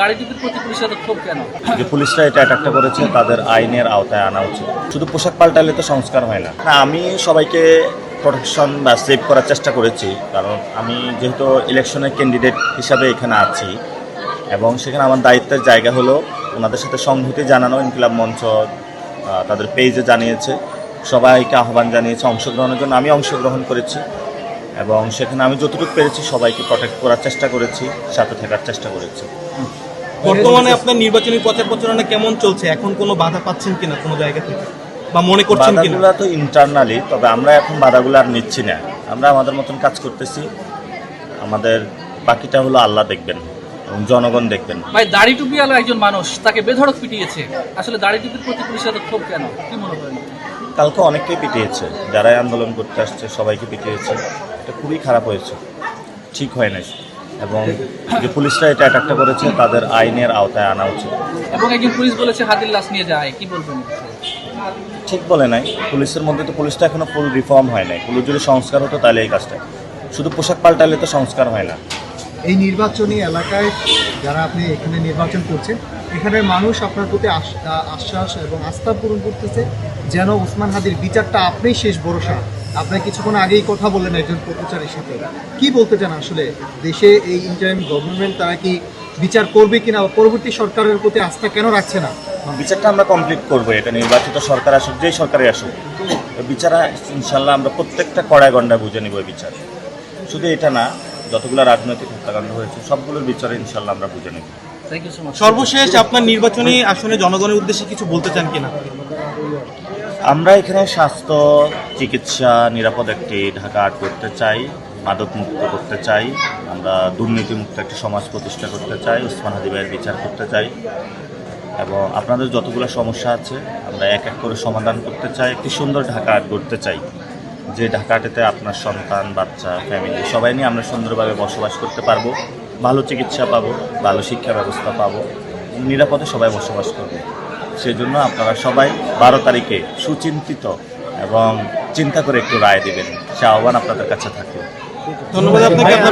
দাড়ি টুপির প্রতি পুলিশের এত ক্ষোভ কেন? যে পুলিশরা এটা অ্যাটাকটা করেছে তাদের আইনের আওতায় আনা উচিত। শুধু পোশাক পাল্টালে তো সংস্কার হয় না। আমি সবাইকে প্রোটেকশন বা সেভ করার চেষ্টা করেছি, কারণ আমি যেহেতু ইলেকশনের ক্যান্ডিডেট হিসাবে এখানে আছি এবং সেখানে আমার দায়িত্বের জায়গা হলো ওনাদের সাথে সংহতি জানানো। ইনকিলাব মঞ্চ তাদের পেজে জানিয়েছে, সবাইকে আহ্বান জানিয়েছে অংশগ্রহণের জন্য। আমি অংশগ্রহণ করেছি এবং সেখানে আমি যতটুকু পেরেছি সবাইকে প্রোটেক্ট করার চেষ্টা করেছি, সাথে থাকার চেষ্টা করেছি। বর্তমানে আপনার নির্বাচনী প্রচার প্রচারণা কেমন চলছে? এখন কোনো বাধা পাচ্ছেন কিনা কোনো জায়গা থেকে, বা মনে করছেন কিনা? বাধাগুলো তো ইন্টারনালি, তবে আমরা এখন বাধাগুলো আর নিচ্ছি না। আমরা আমাদের মতন কাজ করতেছি। আমাদের বাকিটা হলো আল্লাহ দেখবেন এবং জনগণ দেখবেন। ভাই, দাড়ি টুপিওয়ালা একজন মানুষ, তাকে বেধড়ক পিটিয়েছে। আসলে দাড়ি টুপির প্রতি পুলিশের এত ক্ষোভ কেন, কি মনে করেন? কালকে অনেককেই পিটিয়েছে, যারাই আন্দোলন করতে আসছে সবাইকে পিটিয়েছে। এটা খুবই খারাপ হয়েছে, ঠিক হয় নাই। এবং যে পুলিশরা এটা অ্যাটাকটা করেছে তাদের আইনের আওতায় আনা উচিত। এবং একজন পুলিশ বলেছে হাতির লাশ নিয়ে যায়, কি বলবেন? ঠিক বলে নাই। পুলিশের মধ্যে তো পুলিশটা এখনো ফুল রিফর্ম হয় নাই। পুলিশ যদি সংস্কার হতো তাহলে এই কাজটা, শুধু পোশাক পাল্টালে তো সংস্কার হয় না। এই নির্বাচনী এলাকায় যারা আপনি এখানে নির্বাচন করছেন, এখানের মানুষ আপনার প্রতি আশ্বাস এবং আস্থা পূরণ করতেছে যেন ওসমান হাদির বিচারটা আপনিই শেষ ভরসা। আপনার কিছুক্ষণ আগেই কথা বললেন একজন পথচারীর সাথে। কি বলতে চান আসলে দেশে এই ইন্টারিম গভর্নমেন্ট তারা কি বিচার করবে কিনা, পরবর্তী সরকারের প্রতি আস্থা কেন রাখছে না? বিচারটা আমরা কমপ্লিট করবো। এটা নির্বাচিত সরকার আসুক, যেই সরকারে আসুক, বিচার ইনশাল্লাহ আমরা প্রত্যেকটা কড়ায় গন্ডায় বুঝে নিব। বিচার শুধু এটা না, যতগুলো রাজনৈতিক হত্যাকাণ্ড হয়েছে সবগুলোর বিচারে ইনশাল্লাহ আমরা বুঝে নেব। Thank you so much. সর্বশেষ আপনার নির্বাচনী আসনে জনগণের উদ্দেশ্যে কিছু বলতে চান কিনা? আমরা এখানে স্বাস্থ্য, চিকিৎসা, নিরাপদ একটি ঢাকা আর্ট করতে চাই, মাদক মুক্ত করতে চাই, আমরা দুর্নীতিমুক্ত একটি সমাজ প্রতিষ্ঠা করতে চাই, ওসমান হাদি ভাইয়ের বিচার করতে চাই এবং আপনাদের যতগুলো সমস্যা আছে আমরা এক এক করে সমাধান করতে চাই। একটি সুন্দর ঢাকা আর্ট করতে চাই, যে ঢাকাটাতে আপনার সন্তান, বাচ্চা, ফ্যামিলি সবাই নিয়ে আমরা সুন্দরভাবে বসবাস করতে পারবো, ভালো চিকিৎসা পাবো, ভালো শিক্ষা ব্যবস্থা পাবো, নিরাপদে সবাই বসবাস করবে। সেই জন্য আপনারা সবাই 12 তারিখে সুচিন্তিত এবং চিন্তা করে একটু রায় দিবেন, সে আহ্বান আপনাদের কাছে থাকবে। ধন্যবাদ আপনাকে।